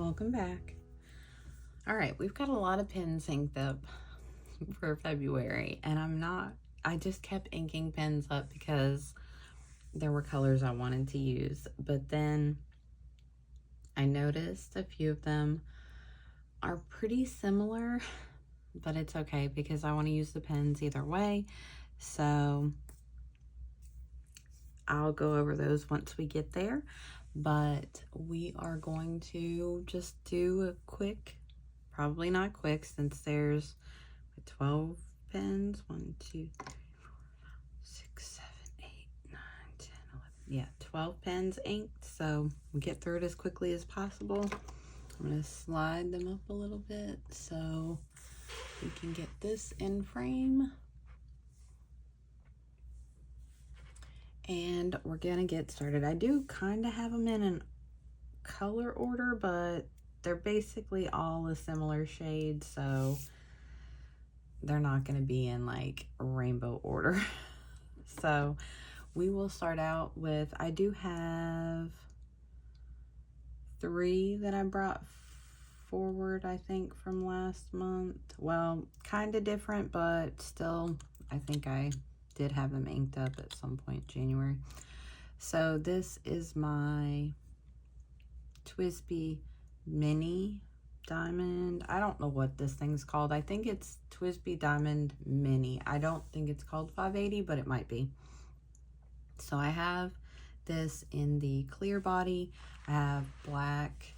welcome back. All right, we've got a lot of pens inked up for February, and I just kept inking pens up because there were colors I wanted to use, but then I noticed a few of them are pretty similar, but it's okay because I want to use the pens either way, so I'll go over those once we get there. But we are going to just do a quick, probably not quick since there's 12 pens, 1, 2, 3, 4, 5, 6, 7, 8, 9, 10, 11, yeah, 12 pens inked, so we'll get through it as quickly as possible. I'm going to slide them up a little bit so we can get this in frame. And we're gonna get started. I do kind of have them in an color order, but they're basically all a similar shade, so they're not gonna be in like rainbow order. So we will start out with, I do have 3 that I brought forward, I think, from last month. Well, kind of different, but still, I think I did have them inked up at some point January. So this is my Twisbi mini diamond. I don't know what this thing's called. I think it's Twisbi diamond mini. I don't think it's called 580, but it might be. So I have this in the clear body. I have black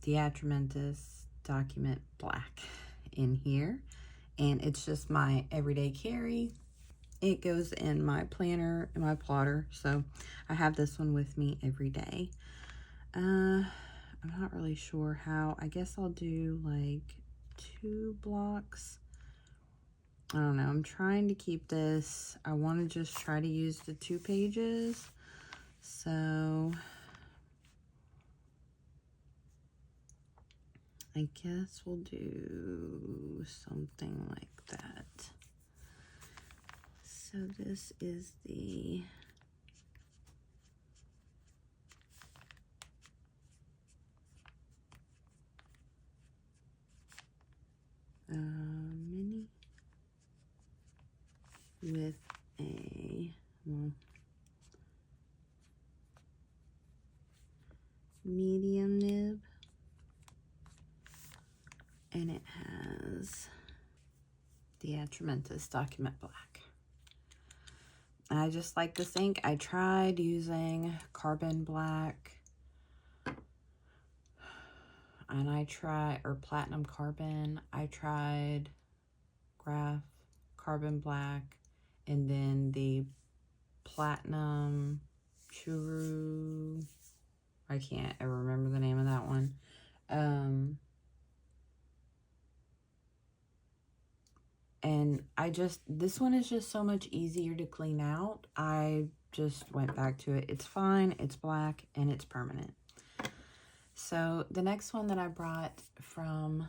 Diatramentus document black in here. And it's just my everyday carry. It goes in my planner and my plotter, so I have this one with me every day. I'm not really sure how. I guess I'll do like 2 blocks. I don't know. I'm trying to keep this. I want to just try to use the 2 pages. So I guess we'll do something like that. So this is the mini with a medium nib. And it has the Diatramentus document black. I just like this ink. I tried using carbon black, and or platinum carbon. I tried graph carbon black, and then the platinum churu. I can't ever remember the name of that one. And this one is just so much easier to clean out. I just went back to it. It's fine, it's black, and it's permanent. So the next one that I brought from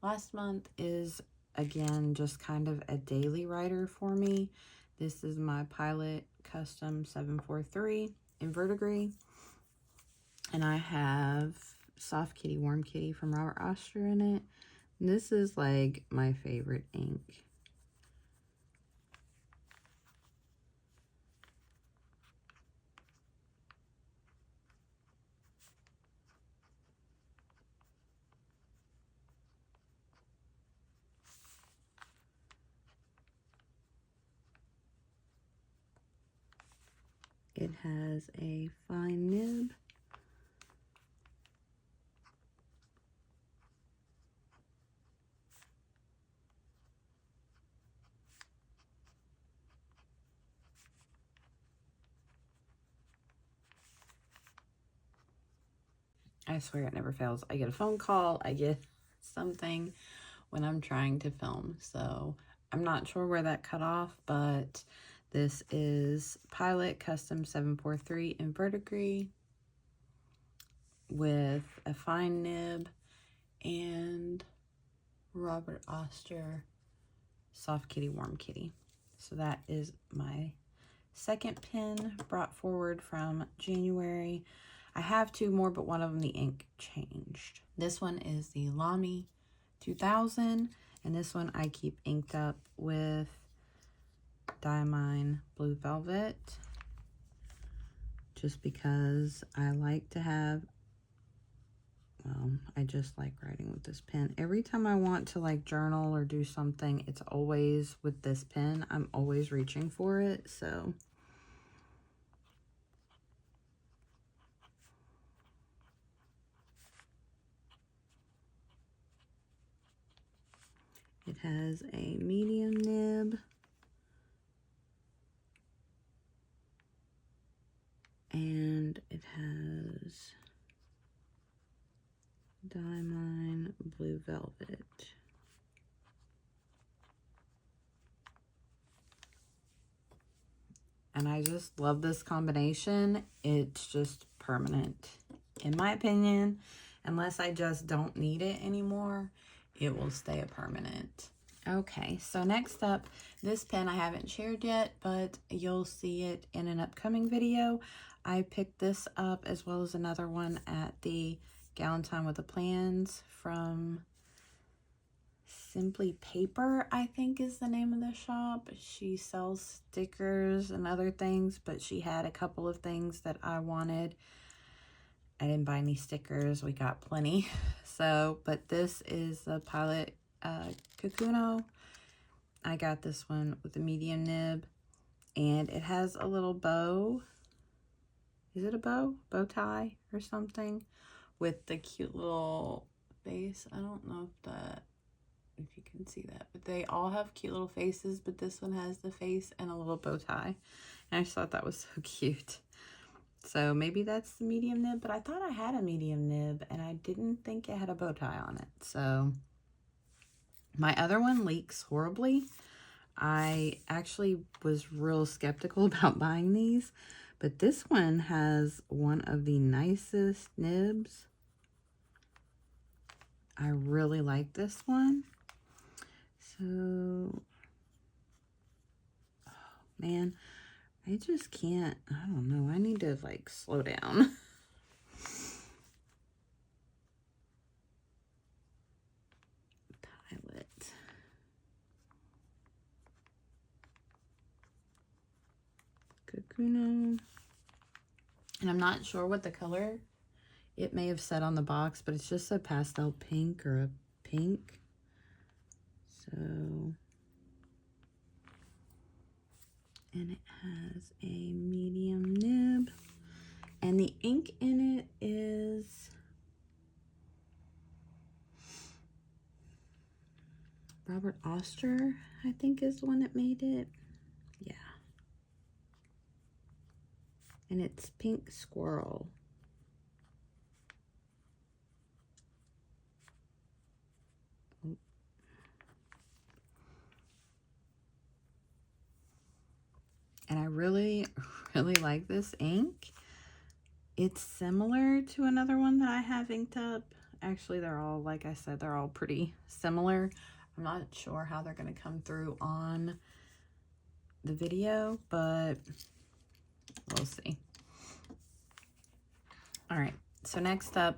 last month is, again, just kind of a daily writer for me. This is my Pilot Custom 743 in verdigris. And I have Soft Kitty, Warm Kitty from Robert Oster in it. This is like my favorite ink. It has a fine nib. I swear it never fails. I get a phone call, I get something when I'm trying to film. So I'm not sure where that cut off, but this is Pilot Custom 743 in verdigris with a fine nib and Robert Oster Soft Kitty, Warm Kitty. So that is my second pen brought forward from January. I have 2 more, but one of them, the ink changed. This one is the Lamy 2000, and this one I keep inked up with Diamine Blue Velvet, just because I like to have, well, I just like writing with this pen. Every time I want to like journal or do something, it's always with this pen. I'm always reaching for it, so. It has a medium nib. And it has Diamine Blue Velvet. And I just love this combination. It's just permanent. In my opinion, unless I just don't need it anymore, it will stay a permanent. Okay, so next up, this pen I haven't shared yet, but you'll see it in an upcoming video. I picked this up as well as another one at the Galentine with the Plans from Simply Paper, I think is the name of the shop. She sells stickers and other things, but she had a couple of things that I wanted. I didn't buy any stickers. We got plenty. So, but this is the Pilot Kakuno. I got this one with a medium nib, and it has a little bow. Is it a bow? Bow tie or something with the cute little face. I don't know if you can see that, but they all have cute little faces, but this one has the face and a little bow tie. And I just thought that was so cute. So maybe that's the medium nib, but I thought I had a medium nib and I didn't think it had a bow tie on it. So my other one leaks horribly. I actually was real skeptical about buying these, but this one has one of the nicest nibs. I really like this one. So, oh man, I just can't, I don't know. I need to like slow down. Pilot. Kakuno. And I'm not sure what the color it may have said on the box, but it's just a pastel pink or a pink. So, and it has a medium nib, and the ink in it is Robert Oster, I think is the one that made it. Yeah. And it's Pink Squirrel. And I really, really like this ink. It's similar to another one that I have inked up. Actually, they're all, like I said, they're all pretty similar. I'm not sure how they're going to come through on the video, but we'll see. All right, so next up,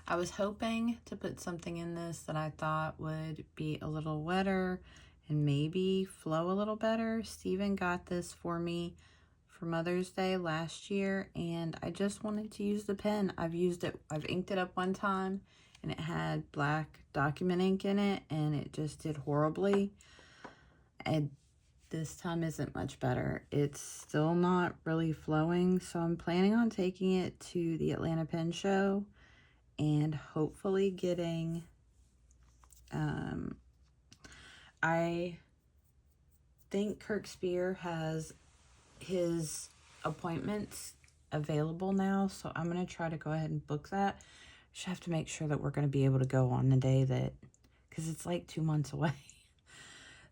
I was hoping to put something in this that I thought would be a little wetter and maybe flow a little better. Steven got this for me for Mother's Day last year, and I just wanted to use the pen. I've used it, I've inked it up one time, and it had black document ink in it, and it just did horribly. And this time isn't much better. It's still not really flowing, so I'm planning on taking it to the Atlanta Pen Show and hopefully getting, I think Kirk Spear has his appointments available now, so I'm going to try to go ahead and book that. Just have to make sure that we're going to be able to go on the day that, because it's like 2 months away.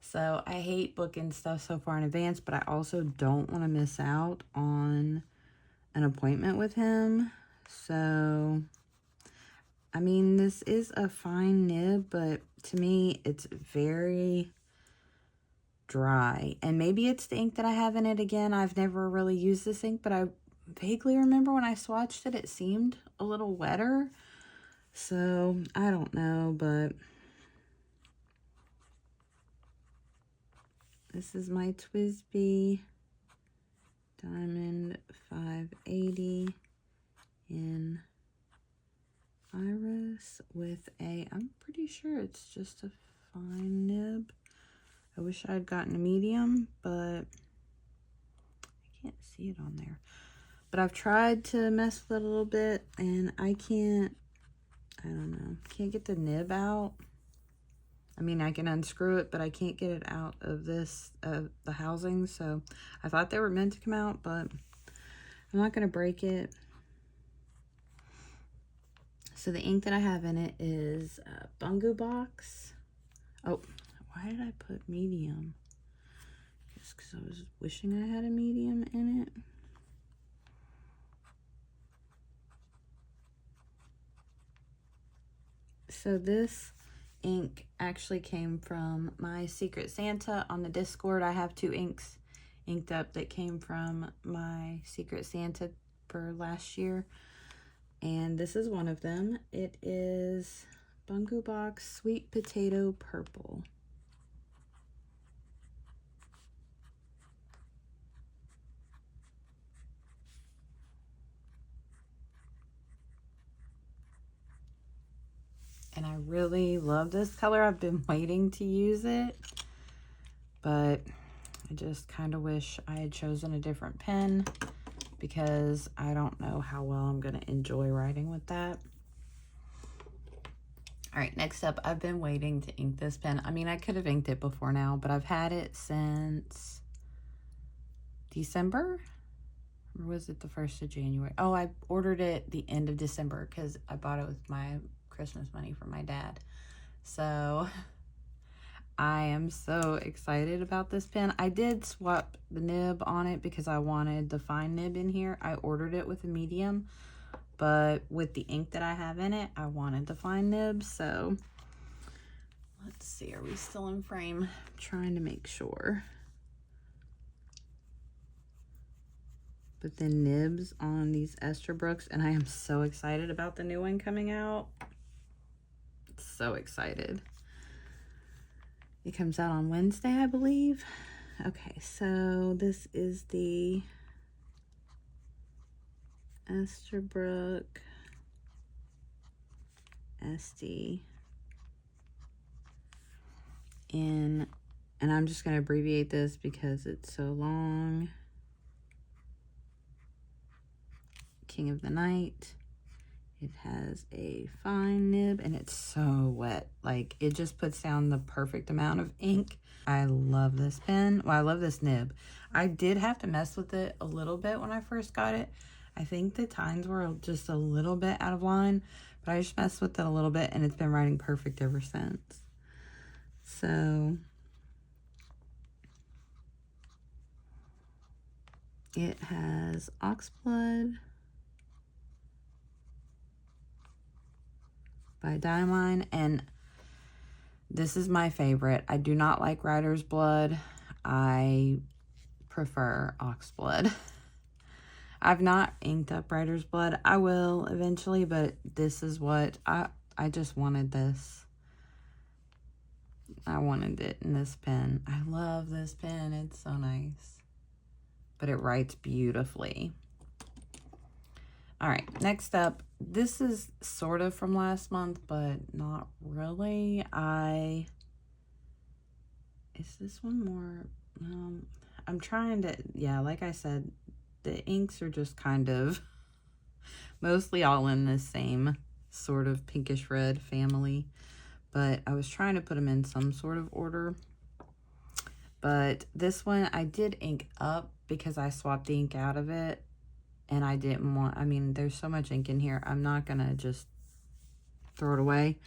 So I hate booking stuff so far in advance, but I also don't want to miss out on an appointment with him. So, I mean, this is a fine nib, but to me, it's very dry. And maybe it's the ink that I have in it again. I've never really used this ink, but I vaguely remember when I swatched it, it seemed a little wetter. So, I don't know, but this is my Twisbi Diamond 580 in Iris with I'm pretty sure it's just a fine nib. I wish I had gotten a medium, but I can't see it on there. But I've tried to mess with it a little bit, and I don't know, can't get the nib out. I mean, I can unscrew it, but I can't get it out of this, the housing. So I thought they were meant to come out, but I'm not going to break it. So the ink that I have in it is Bungu Box. Oh, why did I put medium? Just because I was wishing I had a medium in it. So this ink actually came from my Secret Santa on the Discord. I have 2 inks inked up that came from my Secret Santa for last year. And this is one of them. It is Bungu Box Sweet Potato Purple. And I really love this color. I've been waiting to use it, but I just kind of wish I had chosen a different pen because I don't know how well I'm going to enjoy writing with that. All right, next up, I've been waiting to ink this pen. I mean, I could have inked it before now, but I've had it since December. Or was it the 1st of January? Oh, I ordered it the end of December because I bought it with my Christmas money from my dad. So I am so excited about this pen. I did swap the nib on it because I wanted the fine nib in here. I ordered it with a medium, but with the ink that I have in it, I wanted the fine nib. So let's see, are we still in frame? I'm trying to make sure. But the nibs on these Esterbrooks, and I am so excited about the new one coming out. So excited. It comes out on Wednesday, I believe. Okay, so this is the Esterbrook SD and I'm just going to abbreviate this because it's so long. King of the Night. It has a fine nib and it's so wet. Like, it just puts down the perfect amount of ink. I love this pen. Well, I love this nib. I did have to mess with it a little bit when I first got it. I think the tines were just a little bit out of line, but I just messed with it a little bit and it's been writing perfect ever since. So it has Oxblood by Diamine, and this is my favorite. I do not like Writer's Blood. I prefer Oxblood. I've not inked up Writer's Blood. I will eventually, but this is what I just wanted this. I wanted it in this pen. I love this pen. It's so nice. But it writes beautifully. All right, next up, this is sort of from last month, but not really. Is this one more? I'm trying to, yeah, like I said, the inks are just kind of mostly all in the same sort of pinkish red family, but I was trying to put them in some sort of order. But this one I did ink up because I swapped the ink out of it. And I didn't want, I mean, there's so much ink in here. I'm not going to just throw it away.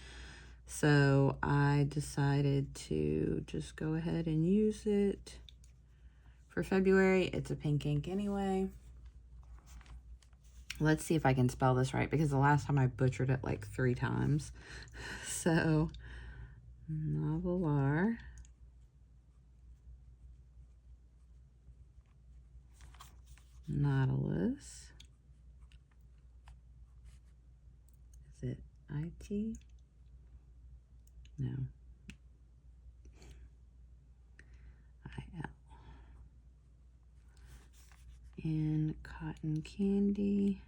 So I decided to just go ahead and use it for February. It's a pink ink anyway. Let's see if I can spell this right, because the last time I butchered it like 3 times. So, Novelar Nautilus. Is it IT? No. IL. And cotton candy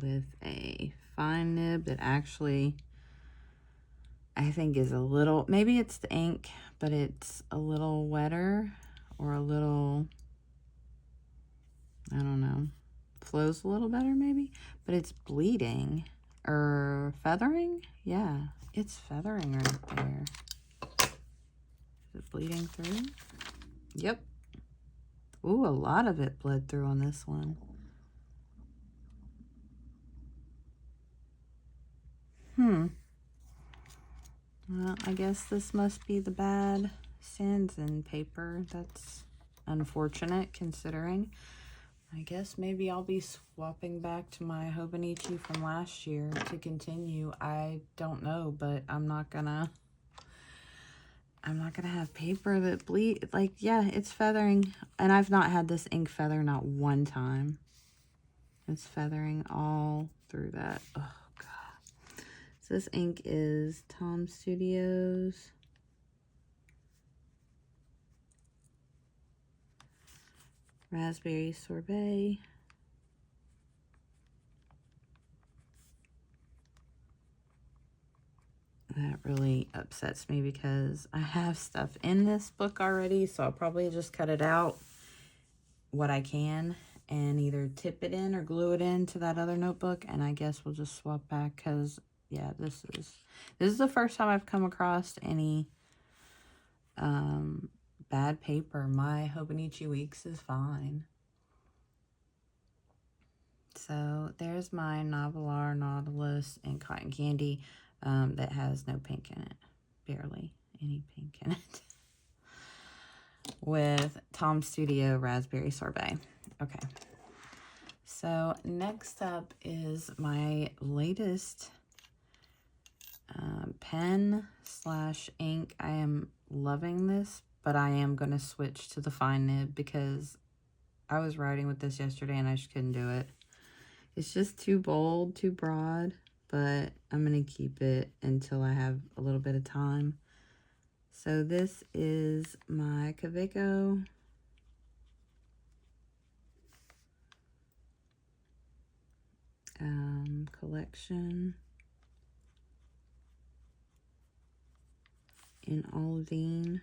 with a fine nib that actually I think is a little, maybe it's the ink, but it's a little wetter or a little, I don't know, flows a little better maybe, but it's bleeding or feathering. Yeah, it's feathering right there. Is it bleeding through? Yep. Ooh, a lot of it bled through on this one. Well, I guess this must be the bad Sanzen paper. That's unfortunate considering. I guess maybe I'll be swapping back to my Hobonichi from last year to continue. I don't know, but I'm not gonna have paper that bleed. Like, yeah, it's feathering. And I've not had this ink feather not one time. It's feathering all through that. Oh, God. So this ink is Tom Studios. Raspberry Sorbet. That really upsets me because I have stuff in this book already, so I'll probably just cut it out what I can and either tip it in or glue it into that other notebook, and I guess we'll just swap back because, yeah, this is the first time I've come across any bad paper. My Hobonichi Weeks is fine. So there's my Novelar, Nautilus, and Cotton Candy that has no pink in it. Barely any pink in it. With Tom Studio Raspberry Sorbet. Okay. So next up is my latest pen / ink. I am loving this, but I am going to switch to the fine nib because I was writing with this yesterday and I just couldn't do it. It's just too bold, too broad, but I'm going to keep it until I have a little bit of time. So this is my Kaweco collection in olivine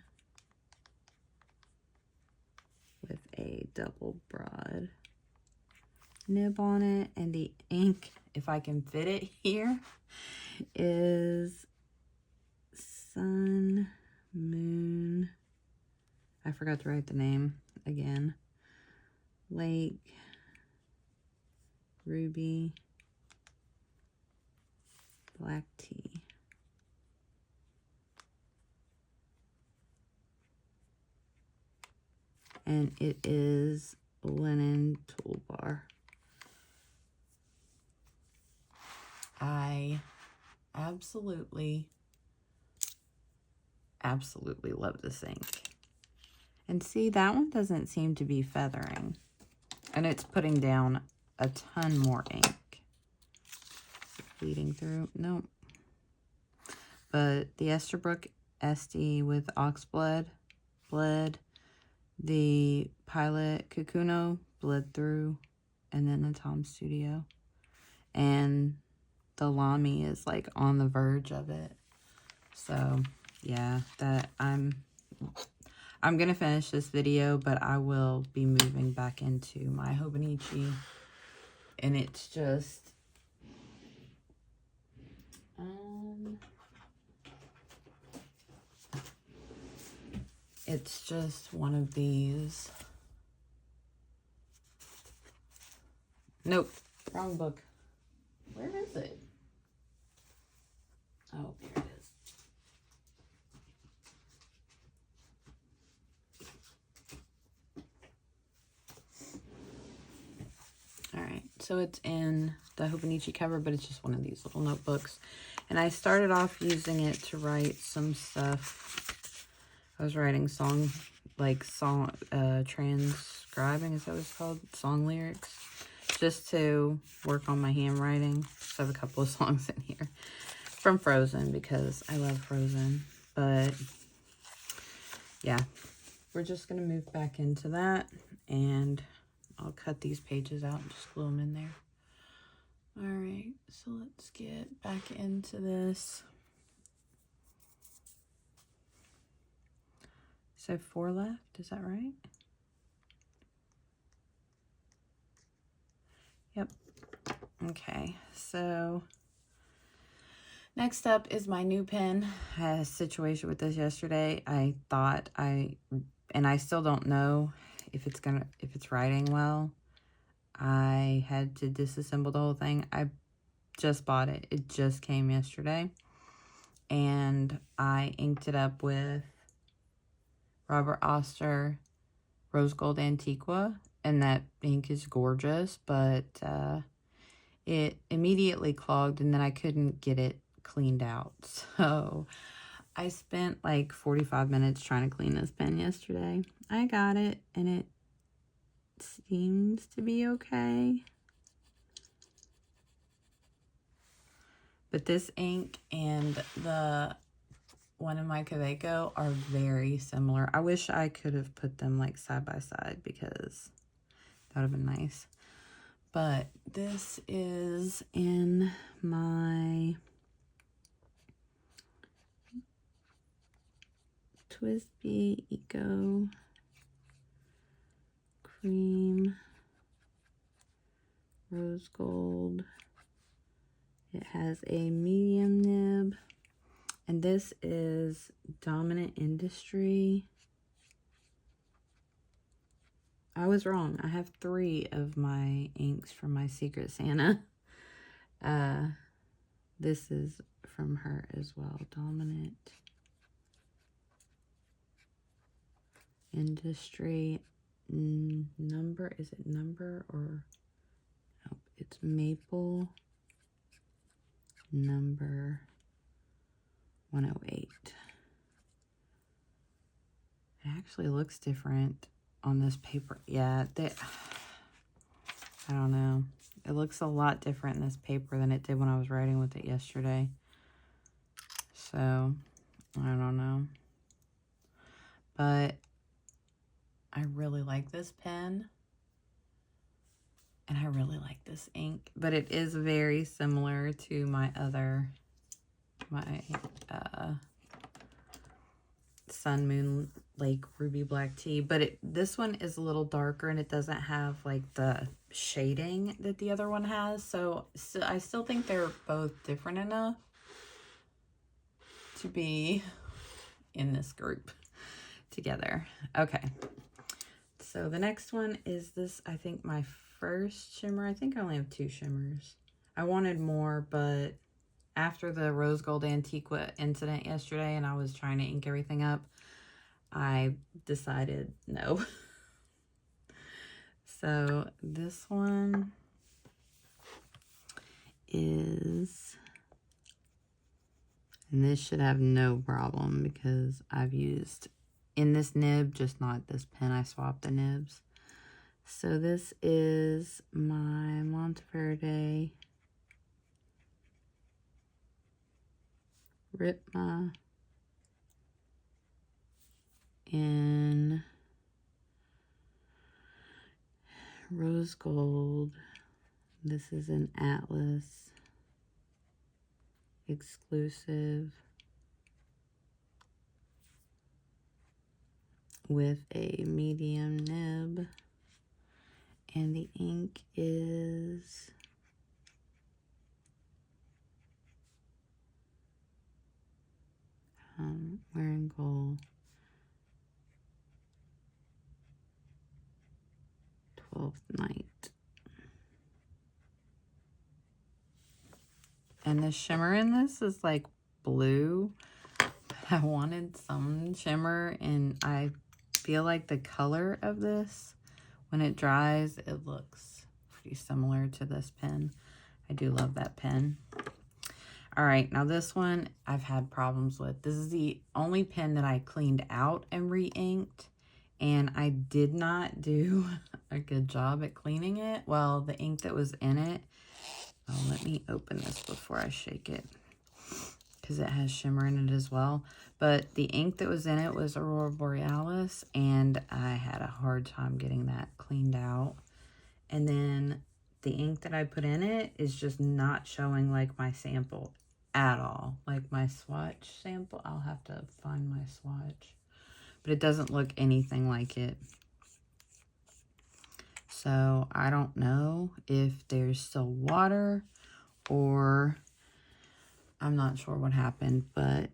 with a double broad nib on it, and the ink, if I can fit it here, is Sun, Moon, I forgot to write the name again, Lake, Ruby, Black Tea. And it is Linen Toolbar. I absolutely love this ink. And see, that one doesn't seem to be feathering. And it's putting down a ton more ink. Is it bleeding through? Nope. But the Esterbrook SD with Oxblood bled. The Pilot Kakuno bled through. And then the Tom Studio. And the Lamy is like on the verge of it. So yeah, that I'm gonna finish this video, but I will be moving back into my Hobonichi, and it's just one of these. Nope, wrong book. Where is it? Oh, there it is. All right, so it's in the Hobonichi cover, but it's just one of these little notebooks. And I started off using it to write some stuff. I was writing like song, transcribing, is that what it's called? Song lyrics. Just to work on my handwriting. So I have a couple of songs in here from Frozen because I love Frozen. But yeah, we're just going to move back into that, and I'll cut these pages out and just glue them in there. All right, so let's get back into this. So 4 left, is that right? Yep. Okay, so next up is my new pen. I had a situation with this yesterday. I thought and I still don't know if it's writing well. I had to disassemble the whole thing. I just bought it. It just came yesterday. And I inked it up with Robert Oster Rose Gold Antiqua. And that ink is gorgeous, but it immediately clogged, and then I couldn't get it cleaned out. So I spent like 45 minutes trying to clean this pen yesterday. I got it, and it seems to be okay. But this ink and the one in my Kaweco are very similar. I wish I could have put them like side by side because that would have been nice. But this is in my Twisbi Eco Cream Rose Gold. It has a medium nib. And this is Dominant Industry. I was wrong. I have 3 of my inks from my Secret Santa. This is from her as well. Dominant Industry. Number, is it number or... Nope, it's Maple number 108. It actually looks different on this paper. Yeah, I don't know. It looks a lot different in this paper than it did when I was writing with it yesterday. So, I don't know. But I really like this pen. And I really like this ink. But it is very similar to my other, Sun Moon Lake Ruby Black Tea. But this one is a little darker, and it doesn't have like the shading that the other one has. So I still think they're both different enough to be in this group together. Okay. So the next one is this, I think my first shimmer. I think I only have 2 shimmers. I wanted more, but after the Rose Gold Antiqua incident yesterday and I was trying to ink everything up, I decided no. So this one is, and this should have no problem because I've used in this nib, just not this pen. I swapped the nibs. So this is my Monteverde Ritma in Rose Gold. This is an Atlas exclusive with a medium nib. And the ink is wearing gold 12th Night. And the shimmer in this is like blue. But I wanted some shimmer, and I feel like the color of this, when it dries, it looks pretty similar to this pen. I do love that pen. All right, now this one I've had problems with. This is the only pen that I cleaned out and re-inked, and I did not do a good job at cleaning it. Well, the ink that was in it, oh, let me open this before I shake it, because it has shimmer in it as well. But the ink that was in it was Aurora Borealis, and I had a hard time getting that cleaned out. And then the ink that I put in it is just not showing like my sample at all. Like my swatch sample, I'll have to find my swatch. But it doesn't look anything like it. So I don't know if there's still water, or I'm not sure what happened, but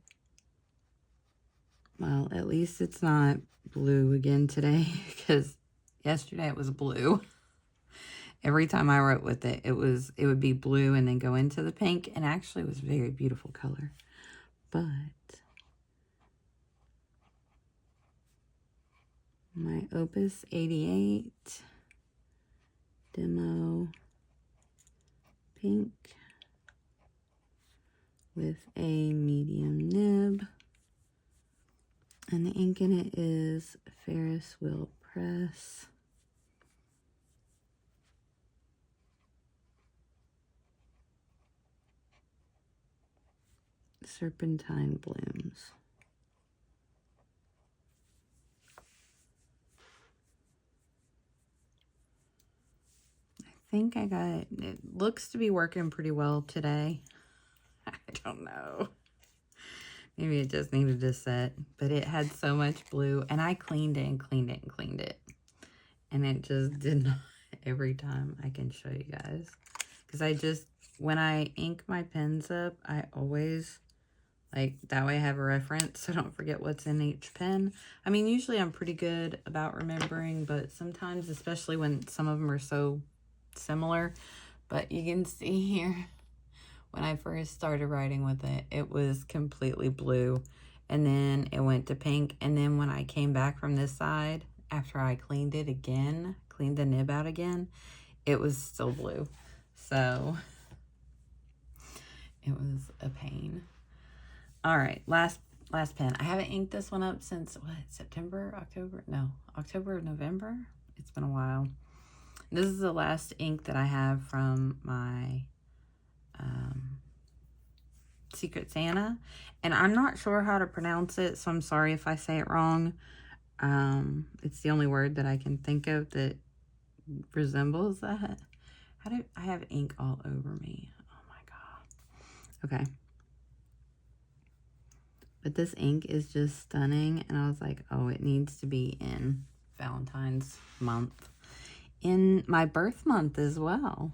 well, at least it's not blue again today, because yesterday it was blue. Every time I wrote with it, it would be blue and then go into the pink, and actually it was a very beautiful color. But my Opus 88 Demo Pink with a medium nib, and the ink in it is Ferris Wheel Press. Serpentine Blooms. I think I got it. It looks to be working pretty well today. I don't know. Maybe it just needed to set, but it had so much blue, and I cleaned it and cleaned it and cleaned it. And it just did not, every time I can show you guys. Because when I ink my pens up, I always, like, that way I have a reference so I don't forget what's in each pen. I mean, usually I'm pretty good about remembering, but sometimes, especially when some of them are so similar. But you can see here, when I first started writing with it, it was completely blue, and then it went to pink, and then when I came back from this side, after I cleaned it again, cleaned the nib out again, it was still blue. So it was a pain. All right, last pen. I haven't inked this one up since, what, October or November? It's been a while. This is the last ink that I have from my Secret Santa, and I'm not sure how to pronounce it, so I'm sorry if I say it wrong. It's the only word that I can think of that resembles that. I have ink all over me? Oh my god. Okay. But this ink is just stunning, and I was like, oh, it needs to be in Valentine's month, in my birth month as well.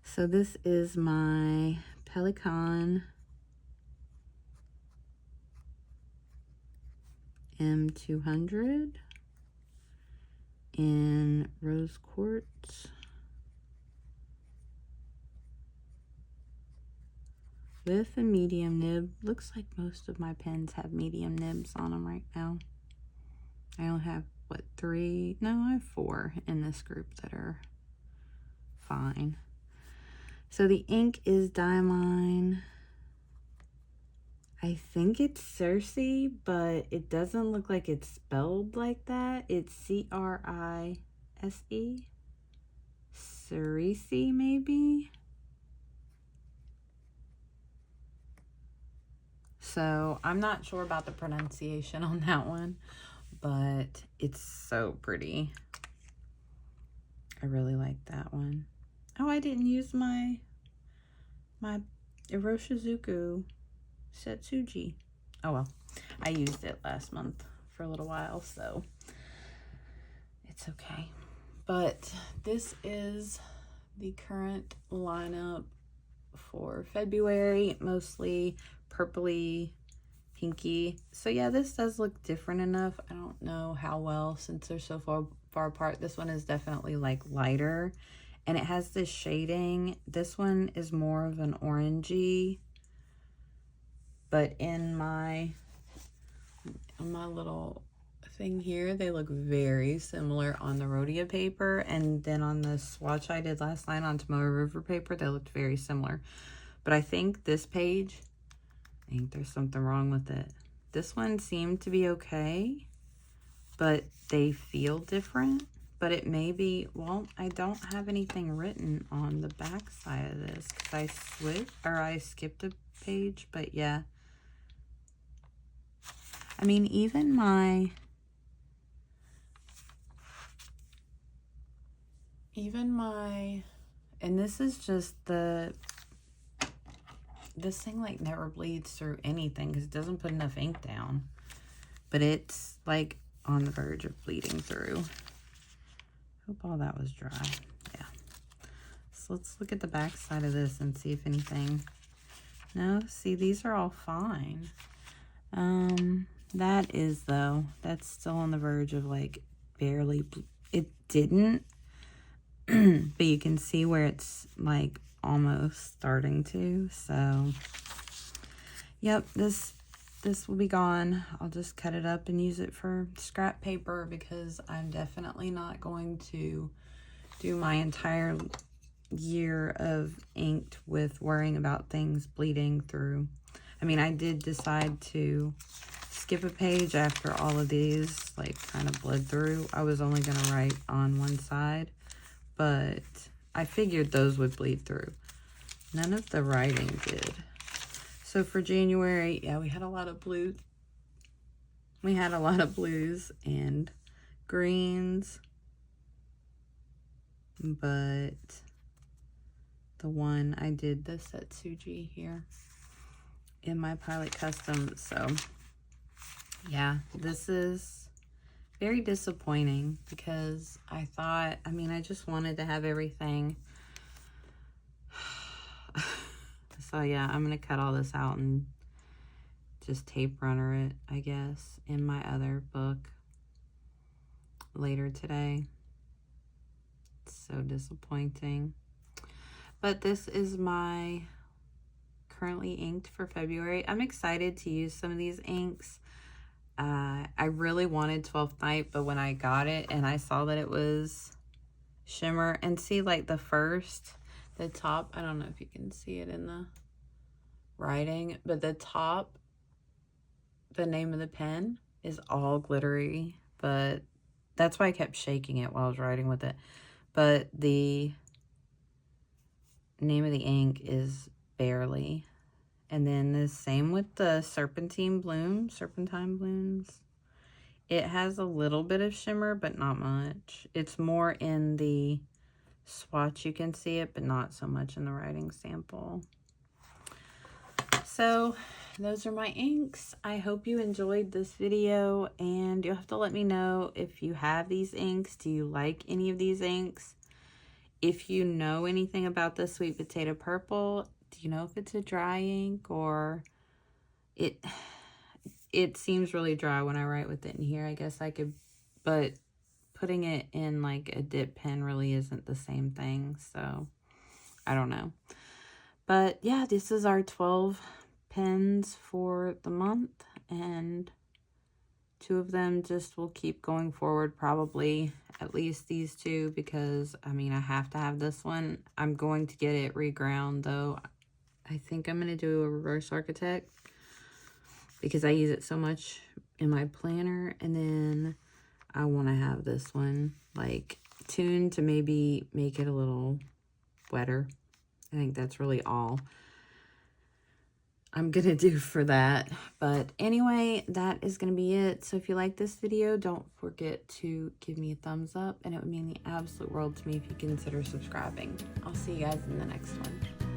So this is my Pelikan M200 in rose quartz with a medium nib. Looks like most of my pens have medium nibs on them right now. I only have, what, 3? No, I have 4 in this group that are fine. So the ink is Diamine. I think it's Cersei, but it doesn't look like it's spelled like that. It's C-R-I-S-E. Cersei, maybe? So I'm not sure about the pronunciation on that one, but it's so pretty. I really like that one. Oh, I didn't use my Iroshizuku Setsuji. Oh well, I used it last month for a little while, so it's okay. But this is the current lineup for February, mostly purpley, pinky. So yeah, this does look different enough. I don't know how well, since they're so far apart. This one is definitely like lighter, and it has this shading. This one is more of an orangey, but in my little thing here, they look very similar on the Rhodia paper, and then on the swatch I did last night on Tomoe River paper, they looked very similar. But I think this page, I think there's something wrong with it. This one seemed to be okay, but they feel different. But it may be, well, I don't have anything written on the back side of this because I skipped a page, but yeah. I mean, even my, and this is just this thing like never bleeds through anything because it doesn't put enough ink down, but it's like on the verge of bleeding through. Hope all that was dry. Yeah. So let's look at the back side of this and see if anything. No, see, these are all fine. That is, though, that's still on the verge of like barely, it didn't, but you can see where it's like almost starting to. So yep, this will be gone. I'll just cut it up and use it for scrap paper because I'm definitely not going to do my entire year of inked with worrying about things bleeding through. I mean, I did decide to skip a page after all of these like kind of bled through. I was only going to write on one side, but I figured those would bleed through. None of the writing did. So for January, yeah, we had a lot of blue. We had a lot of blues and greens, but the one I did the Setsuji here in my Pilot Custom. So yeah, this is very disappointing because I thought, I mean, I just wanted to have everything. So yeah, I'm going to cut all this out and just tape runner it, I guess, in my other book later today. It's so disappointing. But this is my currently inked for February. I'm excited to use some of these inks. I really wanted 12th Night, but when I got it and I saw that it was shimmer, and see like the top, I don't know if you can see it in the writing, but the top, the name of the pen is all glittery, but that's why I kept shaking it while I was writing with it. But the name of the ink is barely. And then the same with the serpentine blooms. It has a little bit of shimmer, but not much. It's more in the swatch, you can see it, but not so much in the writing sample. So those are my inks. I hope you enjoyed this video, and you'll have to let me know if you have these inks. Do you like any of these inks? If you know anything about the Sweet Potato Purple, do you know if it's a dry ink or it seems really dry when I write with it in here. I guess I could, but putting it in like a dip pen really isn't the same thing. So I don't know. But yeah, this is our 12 pens for the month, and 2 of them just will keep going forward, probably at least these 2, because I mean, I have to have this one. I'm going to get it reground though. I think I'm going to do a reverse architect because I use it so much in my planner, and then I want to have this one like tuned to maybe make it a little wetter. I think that's really all I'm gonna do for that. But anyway, that is gonna be it. So if you like this video, don't forget to give me a thumbs up, and it would mean the absolute world to me if you consider subscribing. I'll see you guys in the next one.